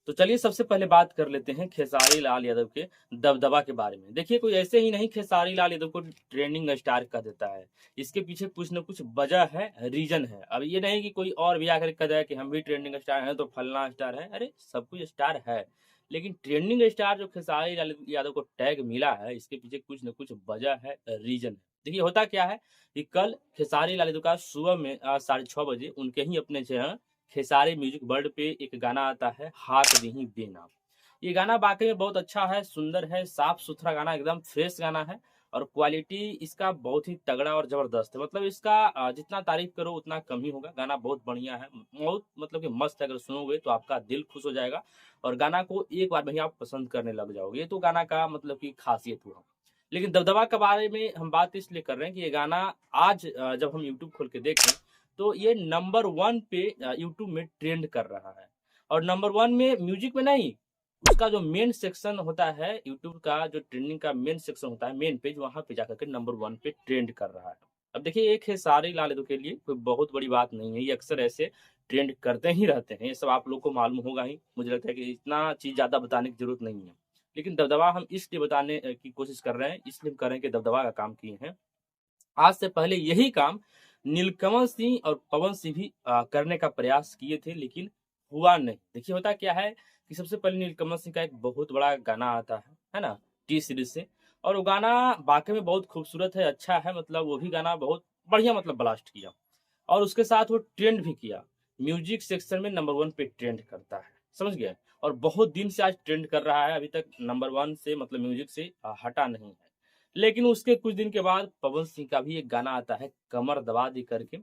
तो चलिए सबसे पहले बात कर लेते हैं खेसारी लाल यादव के दबदबा के बारे में। देखिए कोई ऐसे ही नहीं खेसारी लाल यादव को ट्रेंडिंग स्टार कह देता है। इसके पीछे कुछ न कुछ वजह है, रीज़न है। अब ये नहीं कि कोई और भी आकर कह जाए कि हम भी ट्रेंडिंग स्टार हैं तो फलाना स्टार है। अरे सब कुछ स्टार है। लेकिन ट्रेंडिंग स्टार जो खेसारी लाल यादव को टैग मिला है इसके पीछे कुछ न कुछ वजह है, रीज़न है। देखिए होता क्या है कि कल खेसारी लाल यादव का सुबह में 6:30 बजे उनके ही अपने जो खेसारी म्यूजिक वर्ल्ड पे एक गाना आता है हाथ दीहीं बेना। ये गाना वाकई में बहुत अच्छा है, सुंदर है, साफ सुथरा गाना, एकदम फ्रेश गाना है और क्वालिटी इसका बहुत ही तगड़ा और जबरदस्त है। मतलब इसका जितना तारीफ करो उतना कम ही होगा। गाना बहुत बढ़िया है, बहुत मतलब कि मस्त है। अगर सुनोगे तो आपका दिल खुश हो जाएगा और गाना को एक बार में ही आप पसंद करने लग जाओगे। ये तो गाना का मतलब की खासियत हुआ। लेकिन दबदबा के बारे में हम बात इसलिए कर रहे हैं कि ये गाना आज जब हम यूट्यूब खोल के देखें तो ये नंबर 1 पे यूट्यूब में ट्रेंड कर रहा है। और नंबर 1 में म्यूजिक में नहीं, उसका जो मेन सेक्शन होता है यूट्यूब का, जो ट्रेंडिंग का मेन सेक्शन होता है, मेन पेज, वहाँ पे जाकर के नंबर 1 पे ट्रेंड कर रहा है। अब देखिए एक खेसारी लाल यादव के लिए कोई बहुत बड़ी बात नहीं है, ये अक्सर ऐसे ट्रेंड करते ही रहते हैं, ये सब आप लोग को मालूम होगा ही। मुझे लगता है कि इतना चीज़ ज़्यादा बताने की ज़रूरत नहीं है। लेकिन दबदबा हम इसलिए बताने की कोशिश कर रहे हैं, इसलिए हम कर रहे हैं कि दबदबा का काम किए हैं। आज से पहले यही काम नीलकमल सिंह और पवन सिंह भी करने का प्रयास किए थे लेकिन हुआ नहीं। देखिए होता क्या है कि सबसे पहले नीलकमल सिंह का एक बहुत बड़ा गाना आता है ना? टी सीरीज़ से, और वो गाना वाक़ई में बहुत खूबसूरत है, अच्छा है, मतलब वो भी गाना बहुत बढ़िया मतलब ब्लास्ट किया और उसके साथ वो ट्रेंड भी किया। म्यूज़िक सेक्शन में नंबर 1 पे ट्रेंड करता है, समझ गए? और बहुत दिन से आज ट्रेंड कर रहा है, अभी तक नंबर 1 से मतलब म्यूज़िक से हटा नहीं है। लेकिन उसके कुछ दिन के बाद पवन सिंह का भी एक गाना आता है कमर दबा दी करके।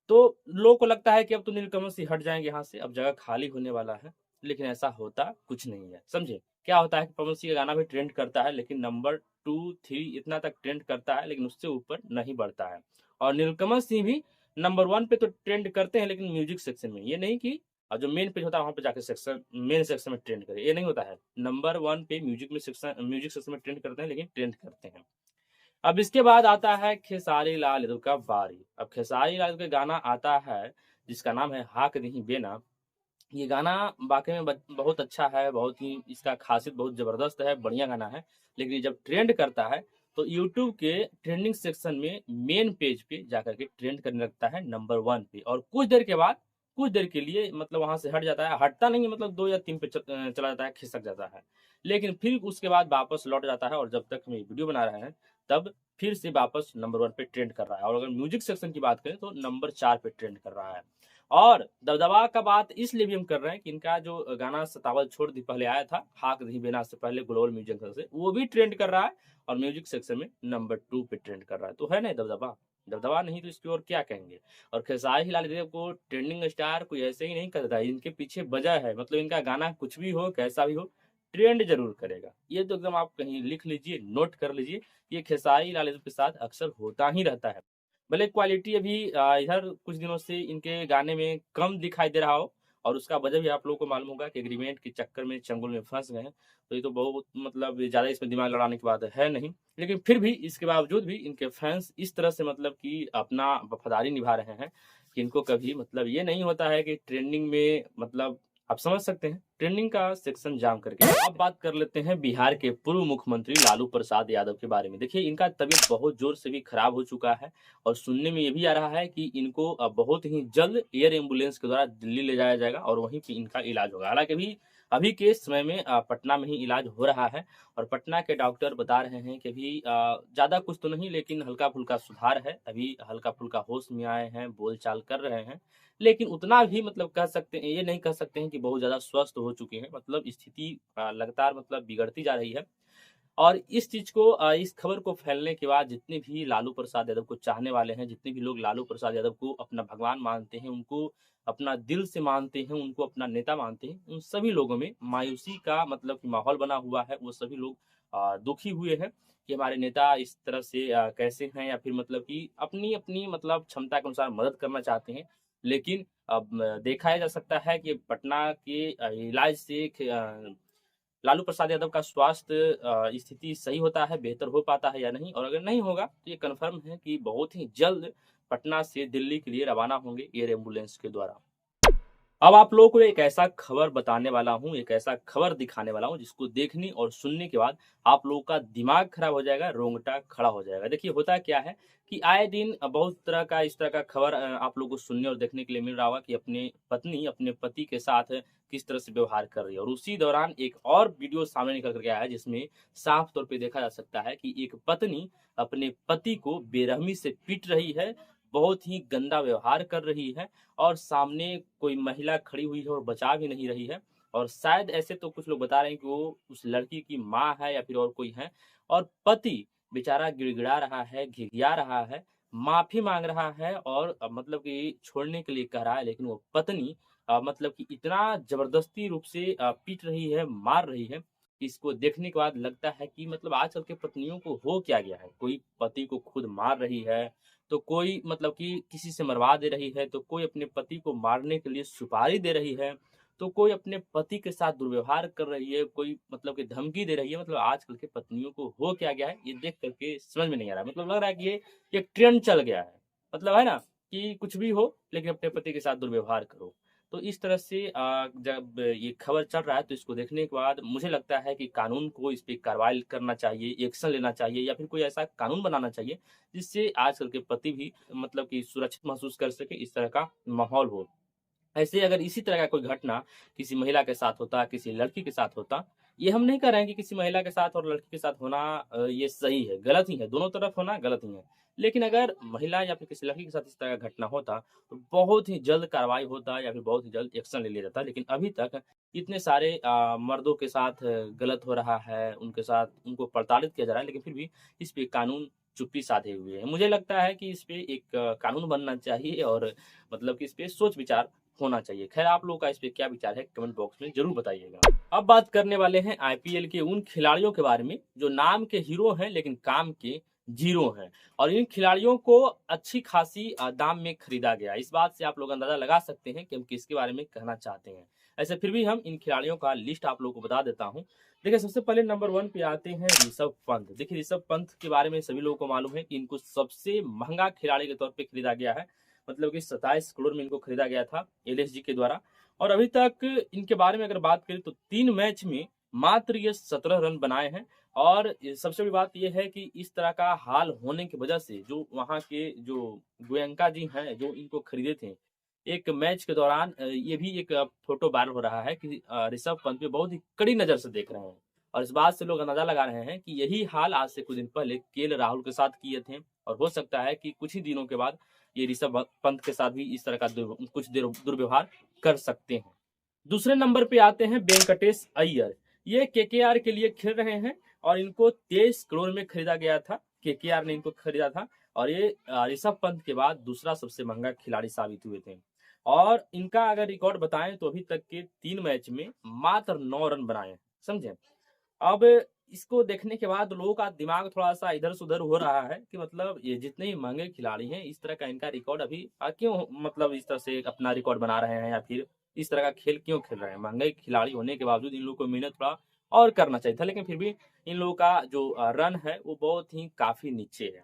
तो लोगों को लगता है कि अब तो नीलकमल सिंह हट जाएँगे यहाँ से, अब जगह खाली होने वाला है। लेकिन ऐसा होता कुछ नहीं है, समझे? क्या होता है कि पवन सिंह का गाना भी ट्रेंड करता है लेकिन नंबर 2, 3 इतना तक ट्रेंड करता है लेकिन उससे ऊपर नहीं बढ़ता है। और नीलकमल सिंह भी नंबर 1 पे तो ट्रेंड करते हैं लेकिन म्यूज़िक सेक्शन में। ये नहीं कि जो मेन पेज होता है वहाँ पे जाके मेन सेक्शन में ट्रेंड करे, ये नहीं होता है। नंबर 1 पे म्यूज़िक सेक्शन में ट्रेंड करते हैं लेकिन ट्रेंड करते हैं। अब इसके बाद आता है खेसारी लाल यादव का बारी। अब खेसारी लाल यादव का गाना आता है जिसका नाम है हाक दीहीं बेना। ये गाना वाक़ई में बहुत अच्छा है, बहुत ही इसका ख़ासियत बहुत ज़बरदस्त है, बढ़िया गाना है। लेकिन ये जब ट्रेंड करता है तो यूट्यूब के ट्रेंडिंग सेक्शन में मेन पेज पे जाकर के ट्रेंड करने लगता है नंबर 1 पे, और कुछ देर के बाद, कुछ देर के लिए मतलब वहाँ से हट जाता है। हटता नहीं है, मतलब 2 या 3 पे चला जाता है, खिसक जाता है। लेकिन फिर उसके बाद वापस लौट जाता है और जब तक हम ये वीडियो बना रहे हैं तब फिर से वापस नंबर 1 पे ट्रेंड कर रहा है। और अगर म्यूज़िक सेक्शन की बात करें तो नंबर 4 पे ट्रेंड कर रहा है। और दबदबा का बात इसलिए भी हम कर रहे हैं कि इनका जो गाना सतावल छोड़ दी पहले आया था, हाक दही बेना से पहले ग्लोबल म्यूजिक सेक्शन से, वो भी ट्रेंड कर रहा है और म्यूजिक सेक्शन में नंबर 2 पे ट्रेंड कर रहा है। तो है ना दबदबा? दबदबा नहीं तो इसकी और क्या कहेंगे? और खेसारी लाल यादव को ट्रेंडिंग स्टार कोई ऐसे ही नहीं करता है, इनके पीछे वजह है। मतलब इनका गाना कुछ भी हो, कैसा भी हो, ट्रेंड ज़रूर करेगा। ये तो एकदम आप कहीं लिख लीजिए, नोट कर लीजिए, ये खेसारी लाल यादव के साथ अक्सर होता ही रहता है। भले क्वालिटी अभी इधर कुछ दिनों से इनके गाने में कम दिखाई दे रहा हो, और उसका वजह भी आप लोगों को मालूम होगा कि एग्रीमेंट के चक्कर में चंगुल में फँस गए हैं। तो ये तो बहुत मतलब ज़्यादा इसमें दिमाग लड़ाने की बात है नहीं। लेकिन फिर भी इसके बावजूद भी इनके फैन्स इस तरह से मतलब कि अपना वफ़ादारी निभा रहे हैं कि इनको कभी मतलब ये नहीं होता है कि ट्रेंडिंग में मतलब आप समझ सकते हैं, ट्रेंडिंग का सेक्शन जाम करके। अब बात कर लेते हैं बिहार के पूर्व मुख्यमंत्री लालू प्रसाद यादव के बारे में। देखिए इनका तबीयत बहुत ज़ोर से भी खराब हो चुका है और सुनने में ये भी आ रहा है कि इनको बहुत ही जल्द एयर एम्बुलेंस के द्वारा दिल्ली ले जाया जाएगा और वहीं पे इनका इलाज होगा। हालाँकि अभी अभी के समय में पटना में ही इलाज हो रहा है और पटना के डॉक्टर बता रहे हैं कि अभी ज़्यादा कुछ तो नहीं लेकिन हल्का-फुल्का सुधार है। अभी हल्का-फुल्का होश में आए हैं, बोल-चाल कर रहे हैं। लेकिन उतना भी मतलब कह सकते हैं, ये नहीं कह सकते हैं कि बहुत ज़्यादा स्वस्थ हो चुके हैं। मतलब स्थिति लगातार मतलब बिगड़ती जा रही है। और इस चीज़ को इस खबर को फैलने के बाद जितने भी लालू प्रसाद यादव को चाहने वाले हैं, जितने भी लोग लालू प्रसाद यादव को अपना भगवान मानते हैं, उनको अपना दिल से मानते हैं, उनको अपना नेता मानते हैं, उन सभी लोगों में मायूसी का मतलब कि माहौल बना हुआ है। वो सभी लोग दुखी हुए हैं कि हमारे नेता इस तरह से कैसे हैं, या फिर मतलब कि अपनी-अपनी मतलब क्षमता के अनुसार मदद करना चाहते हैं। लेकिन अब देखा जा सकता है कि पटना के इलाज से लालू प्रसाद यादव का स्वास्थ्य स्थिति सही होता है, बेहतर हो पाता है या नहीं, और अगर नहीं होगा तो ये कन्फर्म है कि बहुत ही जल्द पटना से दिल्ली के लिए रवाना होंगे एयर एम्बुलेंस के द्वारा। अब आप लोगों को एक ऐसा खबर बताने वाला हूँ, एक ऐसा खबर दिखाने वाला हूँ जिसको देखने और सुनने के बाद आप लोगों का दिमाग खराब हो जाएगा, रोंगटा खड़ा हो जाएगा। देखिए होता क्या है कि आए दिन बहुत तरह का इस तरह का खबर आप लोगों को सुनने और देखने के लिए मिल रहा होगा कि अपनी पत्नी अपने पति के साथ किस तरह से व्यवहार कर रही है। और उसी दौरान एक और वीडियो सामने निकल कर के आया है जिसमें साफ तौर पे देखा जा सकता है कि एक पत्नी अपने पति को बेरहमी से पीट रही है, बहुत ही गंदा व्यवहार कर रही है और सामने कोई महिला खड़ी हुई है और बचा भी नहीं रही है। और शायद ऐसे तो कुछ लोग बता रहे हैं कि वो उस लड़की की माँ है या फिर और कोई है। और पति बेचारा गिड़गिड़ा रहा है, घिघिया रहा है, माफ़ी माँग रहा है और मतलब कि छोड़ने के लिए कह रहा है, लेकिन वो पत्नी मतलब कि इतना ज़बरदस्ती रूप से पीट रही है, मार रही है, कि इसको देखने के बाद लगता है कि मतलब आजकल के पत्नियों को हो क्या गया है? कोई पति को खुद मार रही है, तो कोई मतलब कि किसी से मरवा दे रही है, तो कोई अपने पति को मारने के लिए सुपारी दे रही है, तो कोई अपने पति के साथ दुर्व्यवहार कर रही है, कोई मतलब कि धमकी दे रही है। मतलब आजकल के पत्नियों को हो क्या गया है, ये देख कर के समझ में नहीं आ रहा है। मतलब लग रहा है कि ये एक ट्रेंड चल गया है। मतलब है ना कि कुछ भी हो लेकिन अपने पति के साथ दुर्व्यवहार करो। तो इस तरह से जब ये खबर चल रहा है तो इसको देखने के बाद मुझे लगता है कि कानून को इस पे कार्रवाई करना चाहिए, एक्शन लेना चाहिए या फिर कोई ऐसा कानून बनाना चाहिए जिससे आजकल के पति भी मतलब कि सुरक्षित महसूस कर सके, इस तरह का माहौल हो। ऐसे अगर इसी तरह का कोई घटना किसी महिला के साथ होता, किसी लड़की के साथ होता, ये हम नहीं कह रहे हैं कि किसी महिला के साथ और लड़की के साथ होना ये सही है, गलत ही है, दोनों तरफ होना गलत ही है। लेकिन अगर महिला या फिर किसी लड़की के साथ इस तरह का घटना होता, तो बहुत ही जल्द कार्रवाई होता या फिर बहुत ही जल्द एक्शन ले लिया जाता। लेकिन अभी तक इतने सारे मर्दों के साथ गलत हो रहा है, उनके साथ उनको प्रताड़ित किया जा रहा है, लेकिन फिर भी इस पे कानून चुप्पी साधे हुए है। मुझे लगता है कि इस पे एक कानून बनना चाहिए और मतलब कि इस पे सोच-विचार होना चाहिए। ख़ैर आप लोगों का इस पे क्या विचार है कमेंट बॉक्स में ज़रूर बताइएगा। अब बात करने वाले हैं आईपीएल के उन खिलाड़ियों के बारे में जो नाम के हीरो हैं लेकिन काम के ज़ीरो हैं और इन खिलाड़ियों को अच्छी खासी दाम में खरीदा गया। इस बात से आप लोग अंदाज़ा लगा सकते हैं कि हम किसके बारे में कहना चाहते हैं। ऐसे फिर भी हम इन खिलाड़ियों का लिस्ट आप लोगों को बता देता हूँ। देखिए सबसे पहले नंबर 1 पे आते हैं ऋषभ पंत। देखिए ऋषभ पंत के बारे में सभी लोगों को मालूम है कि इनको सबसे महँगा खिलाड़ी के तौर पे खरीदा गया है। मतलब कि 27 करोड़ में इनको खरीदा गया था एलएसजी के द्वारा और अभी तक इनके बारे में अगर बात करें तो 3 मैच में मात्र ये 17 रन बनाए हैं और सबसे बड़ी बात ये है कि इस तरह का हाल होने की वजह से जो वहाँ के जो गोयनका जी हैं, जो इनको खरीदे थे, एक मैच के दौरान ये भी एक फ़ोटो वायरल हो रहा है कि ऋषभ पंत पे बहुत ही कड़ी नज़र से देख रहे हैं और इस बात से लोग अंदाज़ा लगा रहे हैं कि यही हाल आज से कुछ दिन पहले केएल राहुल के साथ किए थे और हो सकता है कि कुछ ही दिनों के बाद ये ऋषभ पंत के साथ भी इस तरह का कुछ देर दुर्व्यवहार कर सकते हैं। दूसरे नंबर पे आते हैं वेंकटेश अय्यर। ये केकेआर के लिए खेल रहे हैं और इनको 23 करोड़ में खरीदा गया था। केकेआर ने इनको खरीदा था और ये ऋषभ पंत के बाद दूसरा सबसे महंगा खिलाड़ी साबित हुए थे। और इनका अगर रिकॉर्ड बताएं तो अभी तक के 3 मैच में मात्र 9 रन बनाए हैं, समझे? अब इसको देखने के बाद लोगों का दिमाग थोड़ा-सा इधर से उधर हो रहा है कि मतलब ये जितने ही महँगे खिलाड़ी हैं, इस तरह का इनका रिकॉर्ड अभी क्यों मतलब इस तरह से अपना रिकॉर्ड बना रहे हैं या फिर इस तरह का खेल क्यों खेल रहे हैं? महँगे खिलाड़ी होने के बावजूद इन लोगों को मेहनत थोड़ा और करना चाहिए था, लेकिन फिर भी इन लोगों का जो रन है, वो बहुत ही काफ़ी नीचे है।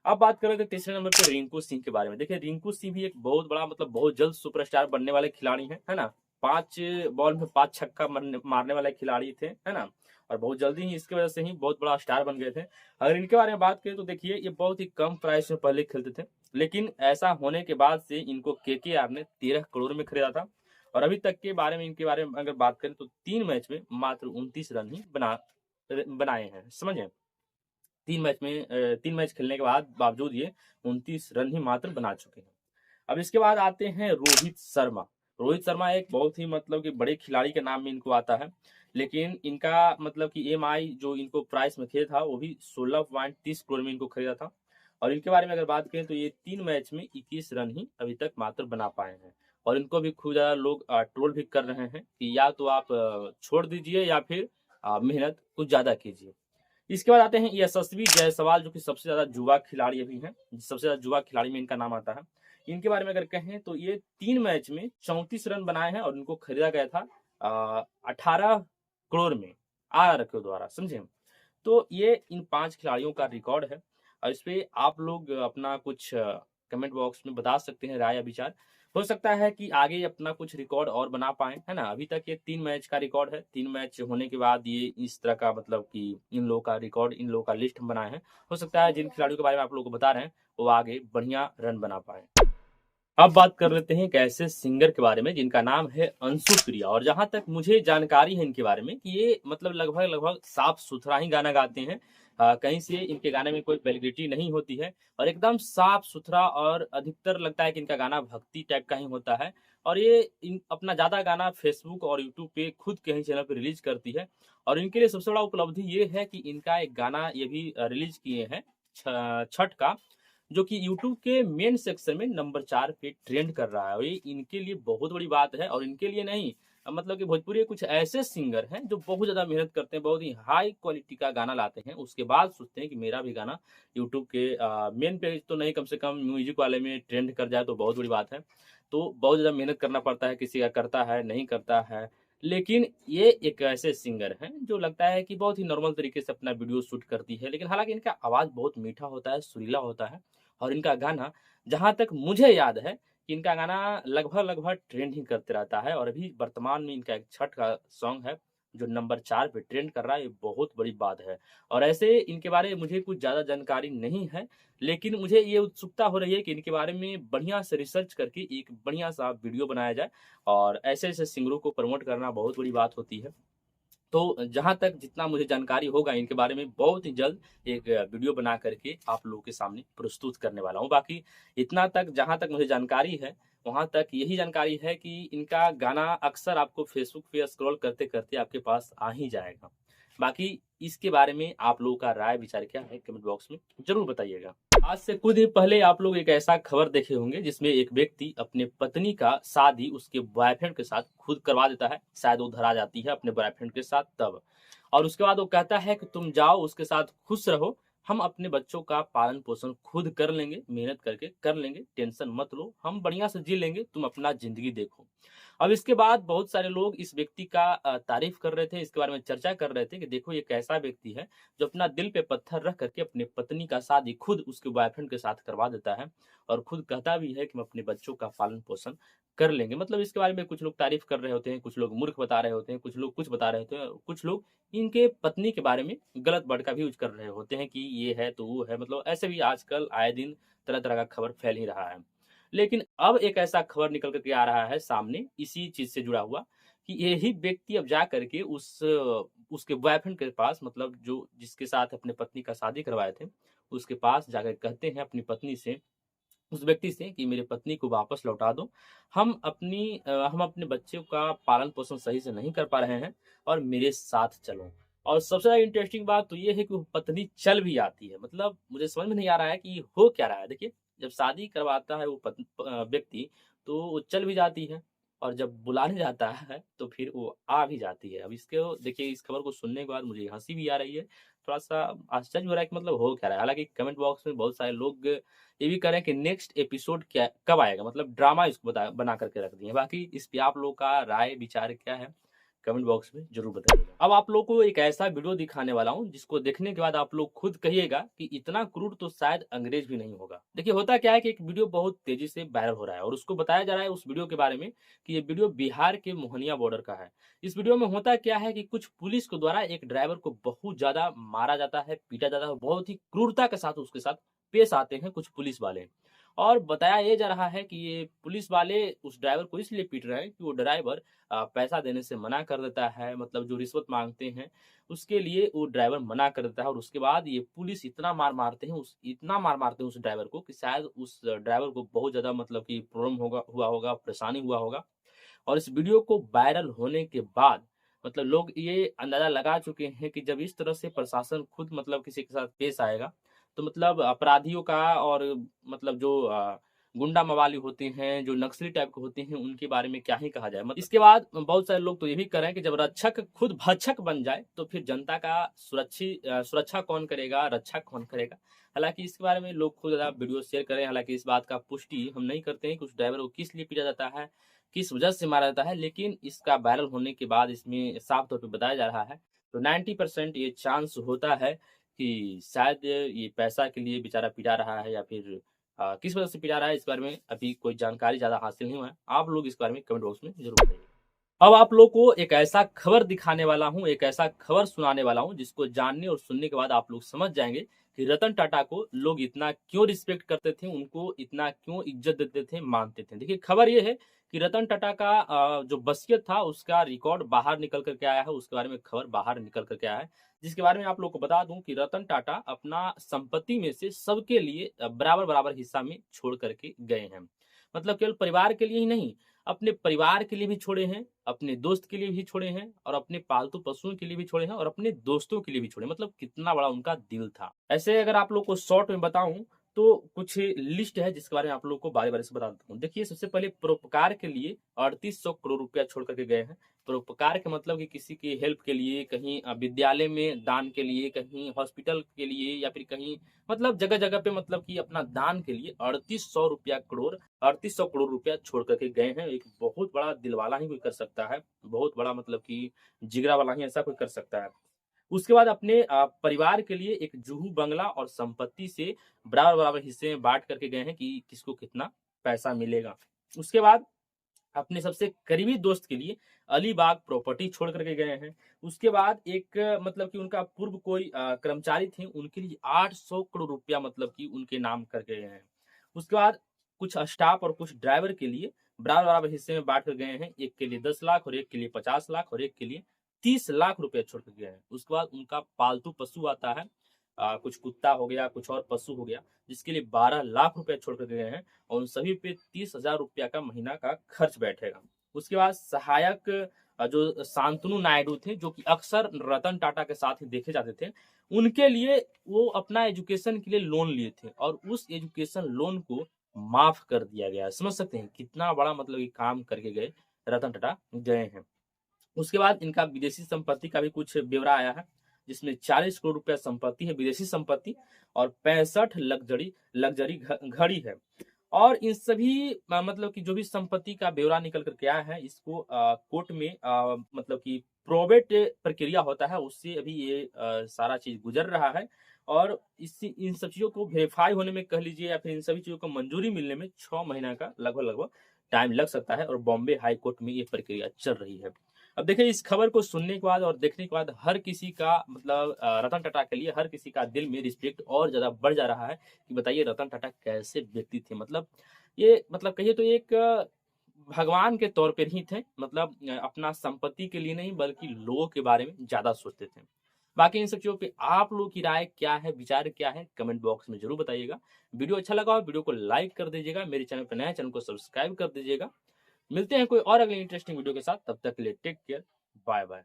अब बात करें तो तीसरे नंबर पे रिंकू सिंह के बारे में। देखिए रिंकू सिंह भी एक बहुत बड़ा मतलब बहुत जल्द सुपरस्टार बनने वाले खिलाड़ी हैं, है ना? 5 बॉल में 5 छक्का मारने वाले खिलाड़ी थे, है ना? और बहुत जल्दी ही इसकी वजह से ही बहुत बड़ा स्टार बन गए थे। अगर इनके बारे में बात करें तो देखिए ये बहुत ही कम प्राइस में पहले खेलते थे, लेकिन ऐसा होने के बाद से इनको केकेआर ने 13 करोड़ में खरीदा था और अभी तक के बारे में इनके बारे में अगर बात करें तो 3 मैच में मात्र 29 रन ही बनाए हैं, समझे? 3 मैच खेलने के बावजूद ये 29 रन ही मात्र बना चुके हैं। अब इसके बाद आते हैं रोहित शर्मा। रोहित शर्मा एक बहुत ही मतलब कि बड़े खिलाड़ी के नाम में इनको आता है, लेकिन इनका मतलब कि ईएमआई जो इनको प्राइस में खेला था, वो भी 16.30 करोड़ में इनको खरीदा था और इनके बारे में अगर बात करें तो ये 3 मैच में 21 रन ही अभी तक मात्र बना पाए हैं और इनको भी खूब ज़्यादा लोग ट्रोल भी कर रहे हैं कि या तो आप छोड़ दीजिए या फिर मेहनत कुछ ज़्यादा कीजिए। इसके बाद आते हैं यशस्वी जायसवाल जो कि सबसे ज़्यादा युवा खिलाड़ी अभी हैं, सबसे ज़्यादा युवा खिलाड़ी में इनका नाम आता है। इनके बारे में अगर कहें तो ये 3 मैच में 34 रन बनाए हैं और इनको खरीदा गया था 18 करोड़ में आर के द्वारा, समझे? तो ये इन 5 खिलाड़ियों का रिकॉर्ड है और इस पे आप लोग अपना कुछ कमेंट बॉक्स में बता सकते हैं राय या विचार। हो सकता है कि आगे अपना कुछ रिकॉर्ड और बना पाएँ, है ना? अभी तक ये 3 मैच का रिकॉर्ड है, 3 मैच होने के बाद ये इस तरह का मतलब कि इन लोगों का रिकॉर्ड, इन लोगों का लिस्ट हम बनाए हैं। हो सकता है जिन खिलाड़ियों के बारे में आप लोगों को बता रहे हैं, वो आगे बढ़िया रन बना पाएँ। अब बात कर लेते हैं एक ऐसे सिंगर के बारे में जिनका नाम है अंशु प्रिया, और जहाँ तक मुझे जानकारी है इनके बारे में कि ये मतलब लगभग-लगभग साफ-सुथरा ही गाना गाते हैं। कहीं से इनके गाने में कोई वल्गैरिटी नहीं होती है और एकदम साफ-सुथरा, और अधिकतर लगता है कि इनका गाना भक्ति टाइप का ही होता है। और ये इन अपना ज़्यादा गाना फ़ेसबुक और यूट्यूब पे खुद के ही चैनल पे रिलीज़ करती है। और इनके लिए सबसे बड़ा उपलब्धि ये है कि इनका एक गाना ये भी रिलीज़ किए हैं छठ का, जो कि यूट्यूब के मेन सेक्शन में नंबर 4 पे ट्रेंड कर रहा है, और ये इनके लिए बहुत बड़ी बात है। और इनके लिए नहीं, मतलब कि भोजपुरी के कुछ ऐसे सिंगर हैं जो बहुत ज़्यादा मेहनत करते हैं, बहुत ही हाई क्वालिटी का गाना लाते हैं, उसके बाद सोचते हैं कि मेरा भी गाना यूट्यूब के मेन पेज तो नहीं, कम से कम म्यूज़िक वाले में ट्रेंड कर जाए तो बहुत बड़ी बात है। तो बहुत ज़्यादा मेहनत करना पड़ता है, किसी का करता है, नहीं करता है। लेकिन ये एक ऐसे सिंगर हैं जो लगता है कि बहुत ही नॉर्मल तरीके से अपना वीडियो शूट करती है, लेकिन हालाँकि इनका आवाज़ बहुत मीठा होता है, सुरीला होता है। और इनका गाना, जहाँ तक मुझे याद है कि इनका गाना लगभग-लगभग ट्रेंड ही करते रहता है, और अभी वर्तमान में इनका एक छठ का सॉन्ग है, जो नंबर 4 पे ट्रेंड कर रहा है, ये बहुत बड़ी बात है। और ऐसे इनके बारे में मुझे कुछ ज़्यादा जानकारी नहीं है, लेकिन मुझे ये उत्सुकता हो रही है कि इनके बारे में बढ़िया से रिसर्च करके एक बढ़िया-सा वीडियो बनाया जाए, और ऐसे-ऐसे सिंगरों को प्रमोट करना बहुत बड़ी बात होती है। तो जहाँ तक जितना मुझे जानकारी होगा इनके बारे में, बहुत ही जल्द एक वीडियो बना करके आप लोगों के सामने प्रस्तुत करने वाला हूँ। बाकी इतना तक जहाँ तक मुझे जानकारी है, वहाँ तक यही जानकारी है कि इनका गाना अक्सर आपको फ़ेसबुक पे स्क्रॉल करते-करते आपके पास आ ही जाएगा। बाकी इसके बारे में आप लोगों का राय विचार क्या है, कमेंट बॉक्स में ज़रूर बताइएगा। आज से कुछ दिन पहले आप लोग एक ऐसा खबर देखे होंगे जिसमें एक व्यक्ति अपने पत्नी का शादी उसके बॉयफ्रेंड के साथ खुद करवा देता है। शायद वो धरा जाती है अपने बॉयफ्रेंड के साथ तब। और उसके बाद वो कहता है कि तुम जाओ उसके साथ खुश रहो, हम अपने बच्चों का पालन-पोषण खुद कर लेंगे, मेहनत करके कर लेंगे, टेंशन मत लो, हम बढ़िया से जी लेंगे, तुम अपना ज़िंदगी देखो। अब इसके बाद बहुत सारे लोग इस व्यक्ति का तारीफ़ कर रहे थे, इसके बारे में चर्चा कर रहे थे कि देखो ये कैसा व्यक्ति है, जो अपना दिल पे पत्थर रख करके अपनी पत्नी का शादी खुद उसके बॉयफ्रेंड के साथ करवा देता है, और खुद कहता भी है कि हम अपने बच्चों का पालन-पोषण कर लेंगे। मतलब इसके बारे में कुछ लोग तारीफ़ कर रहे होते हैं, कुछ लोग मूर्ख बता रहे होते हैं, कुछ लोग कुछ बता रहे होते हैं, और कुछ लोग इनके पत्नी के बारे में गलत वर्ड का भी यूज़ कर रहे होते हैं कि ये है तो वो है। मतलब ऐसे भी आजकल आए दिन तरह-तरह का खबर फैल ही रहा है। लेकिन अब एक ऐसा खबर निकल कर के आ रहा है सामने इसी चीज़ से जुड़ा हुआ, कि यही व्यक्ति अब जा करके उसके बॉयफ्रेंड के पास, मतलब जो जिसके साथ अपनी पत्नी का शादी करवाए थे, उसके पास जाकर कहते हैं अपनी पत्नी से, उस व्यक्ति से कि मेरी पत्नी को वापस लौटा दो। हम अपने बच्चों का पालन-पोषण सही से नहीं कर पा रहे हैं, और मेरे साथ चलो। और सबसे ज़्यादा इंटरेस्टिंग बात तो ये है कि वो पत्नी चल भी आती है। मतलब मुझे समझ में नहीं आ रहा है कि हो क्या रहा है। देखिए, जब शादी करवाता है वो व्यक्ति, तो वो चल भी जाती है, और जब बुलाने जाता है तो फिर वो आ भी जाती है। अब इसको देखिए, इस खबर को सुनने के बाद मुझे हँसी भी आ रही है, थोड़ा-सा आश्चर्य हो रहा है कि मतलब हो क्या रहा है। हालाँकि कमेंट बॉक्स में बहुत सारे लोग ये भी कह रहे हैं कि नेक्स्ट एपिसोड क्या कब आएगा, मतलब ड्रामा इसको बना करके रख दिए। बाकी इस पे आप लोगों का राय विचार क्या है, कमेंट बॉक्स में ज़रूर बताइएगा। अब आप लोगों को एक ऐसा वीडियो दिखाने वाला हूँ जिसको देखने के बाद आप लोग खुद कहिएगा कि इतना क्रूर तो शायद अंग्रेज भी नहीं होगा। देखिए, होता क्या है कि एक वीडियो बहुत तेज़ी से वायरल हो रहा है, और उसको बताया जा रहा है उस वीडियो के बारे में कि ये वीडियो बिहार के मोहनिया बॉर्डर का है। इस वीडियो में होता क्या है कि कुछ पुलिस के द्वारा एक ड्राइवर को बहुत ज़्यादा मारा जाता है, पीटा जाता है, बहुत ही क्रूरता के साथ उसके साथ पेश आते हैं कुछ पुलिस वाले। और बताया ये जा रहा है कि ये पुलिस वाले उस ड्राइवर को इसलिए पीट रहे हैं कि वो ड्राइवर पैसा देने से मना कर देता है, मतलब जो रिश्वत माँगते हैं, उसके लिए वो ड्राइवर मना कर देता है, और उसके बाद ये पुलिस इतना मार मारते हैं उस ड्राइवर को कि शायद उस ड्राइवर को बहुत ज़्यादा मतलब कि प्रॉब्लम हुआ होगा, परेशानी हुआ होगा। और इस वीडियो को वायरल होने के बाद मतलब लोग ये अंदाज़ा लगा चुके हैं कि जब इस तरह से प्रशासन खुद मतलब किसी के साथ पेश आएगा, तो मतलब अपराधियों का, और मतलब जो गुंडा मवाली होते हैं, जो नक्सली टाइप के होते हैं, उनके बारे में क्या ही कहा जाए। मतलब इसके बाद बहुत सारे लोग तो ये भी कह रहे हैं कि जब रक्षक खुद भक्षक बन जाए, तो फिर जनता का सुरक्षा कौन करेगा, रक्षा कौन करेगा? हालाँकि इसके बारे में लोग खुद ज़्यादा वीडियो शेयर कर रहे हैं, हालाँकि इस बात का पुष्टि हम नहीं करते हैं कि उस ड्राइवर को किस लिए पीटा जाता है, किस वजह से मारा जाता है, लेकिन इसका वायरल होने के बाद इसमें साफ तौर पे बताया जा रहा है, तो 90% ये चांस होता है कि शायद ये पैसा के लिए बेचारा पिटा रहा है, या फिर किस वजह से पिटा रहा है इस बारे में अभी कोई जानकारी ज़्यादा हासिल नहीं हुआ है। आप लोग इस बारे में कमेंट बॉक्स में जरूर बताइए। अब आप लोग को एक ऐसा खबर दिखाने वाला हूँ, एक ऐसा खबर सुनाने वाला हूँ जिसको जानने और सुनने के बाद आप लोग समझ जाएंगे कि रतन टाटा को लोग इतना क्यों रिस्पेक्ट करते थे, उनको इतना क्यों इज्जत देते थे, मानते थे। देखिए खबर ये है कि रतन टाटा का जो वसीयत था उसका रिकॉर्ड बाहर निकल करके आया है, उसके बारे में खबर बाहर निकल करके आया है, जिसके बारे में आप लोग को बता दूं कि रतन टाटा अपना संपत्ति में से सबके लिए बराबर बराबर हिस्सा में छोड़ करके गए हैं। मतलब केवल परिवार के लिए ही नहीं, अपने परिवार के लिए भी छोड़े हैं, अपने दोस्त के लिए भी छोड़े हैं और अपने पालतू पशुओं के लिए भी छोड़े हैं और अपने दोस्तों के लिए भी छोड़े। मतलब कितना बड़ा उनका दिल था। ऐसे अगर आप लोग को शॉर्ट में बताऊं तो कुछ लिस्ट है जिसके बारे में आप लोग को बारी बारी से बता देता हूँ। देखिए सबसे पहले परोपकार के लिए 3800 करोड़ रुपया छोड़ करके गए हैं। परोपकार का मतलब कि किसी की हेल्प के लिए, कहीं विद्यालय में दान के लिए, कहीं हॉस्पिटल के लिए, या फिर कहीं मतलब जगह जगह पे मतलब कि अपना दान के लिए 3800 करोड़ रुपया छोड़ करके गए हैं। एक बहुत बड़ा दिलवाला ही कोई कर सकता है, बहुत बड़ा मतलब कि जिगरा वाला ही ऐसा कोई कर सकता है। उसके बाद अपने परिवार के लिए एक जुहू बंगला और संपत्ति से बराबर बराबर हिस्से में बांट करके गए हैं कि किसको कितना पैसा मिलेगा। उसके बाद अपने सबसे करीबी दोस्त के लिए अलीबाग प्रॉपर्टी छोड़ करके गए हैं। उसके बाद एक मतलब कि उनका पूर्व कोई कर्मचारी थे, उनके लिए 800 करोड़ रुपया मतलब कि उनके नाम करके गए हैं। उसके बाद कुछ स्टाफ और कुछ ड्राइवर के लिए बराबर बराबर हिस्से में बांट कर गए हैं। एक के लिए 10 लाख और एक के लिए 50 लाख और एक के लिए 30 लाख रुपया छोड़ कर गए हैं। उसके बाद उनका पालतू पशु आता है, कुछ कुत्ता हो गया, कुछ और पशु हो गया, जिसके लिए 12 लाख रुपया छोड़ कर गए हैं और उन सभी पे 30,000 रुपया का महीना का खर्च बैठेगा। उसके बाद सहायक जो शांतनु नायडू थे, जो कि अक्सर रतन टाटा के साथ ही देखे जाते थे, उनके लिए वो अपना एजुकेशन के लिए लोन लिए थे और उस एजुकेशन लोन को माफ कर दिया गया। समझ सकते हैं कितना बड़ा मतलब ये काम करके गए रतन टाटा गए हैं। उसके बाद इनका विदेशी संपत्ति का भी कुछ ब्यौरा आया है, जिसमें 40 करोड़ रुपया संपत्ति है, विदेशी संपत्ति, और 65 लग्जरी लग्जरी घड़ी है। और इन सभी मतलब कि जो भी संपत्ति का ब्यौरा निकल करके आया है, इसको कोर्ट में मतलब कि प्रोबेट प्रक्रिया होता है, उससे अभी ये सारा चीज गुजर रहा है। और इस इन सब चीजों को वेरीफाई होने में कह लीजिए या फिर इन सभी चीजों को मंजूरी मिलने में 6 महीना का लगभग लगभग टाइम लग सकता है और बॉम्बे हाई कोर्ट में ये प्रक्रिया चल रही है। अब देखिए इस खबर को सुनने के बाद और देखने के बाद हर किसी का मतलब रतन टाटा के लिए हर किसी का दिल में रिस्पेक्ट और ज्यादा बढ़ जा रहा है कि बताइए रतन टाटा कैसे व्यक्ति थे। मतलब ये मतलब कहिए तो एक भगवान के तौर पर ही थे। मतलब अपना संपत्ति के लिए नहीं बल्कि लोगों के बारे में ज्यादा सोचते थे। बाकी इन सब चीजों पे आप लोगों की राय क्या है, विचार क्या है, कमेंट बॉक्स में जरूर बताइएगा। वीडियो अच्छा लगा हो वीडियो को लाइक कर दीजिएगा, मेरे चैनल पर नया चैनल को सब्सक्राइब कर दीजिएगा। मिलते हैं कोई और अगले इंटरेस्टिंग वीडियो के साथ, तब तक के लिए टेक केयर, बाय बाय।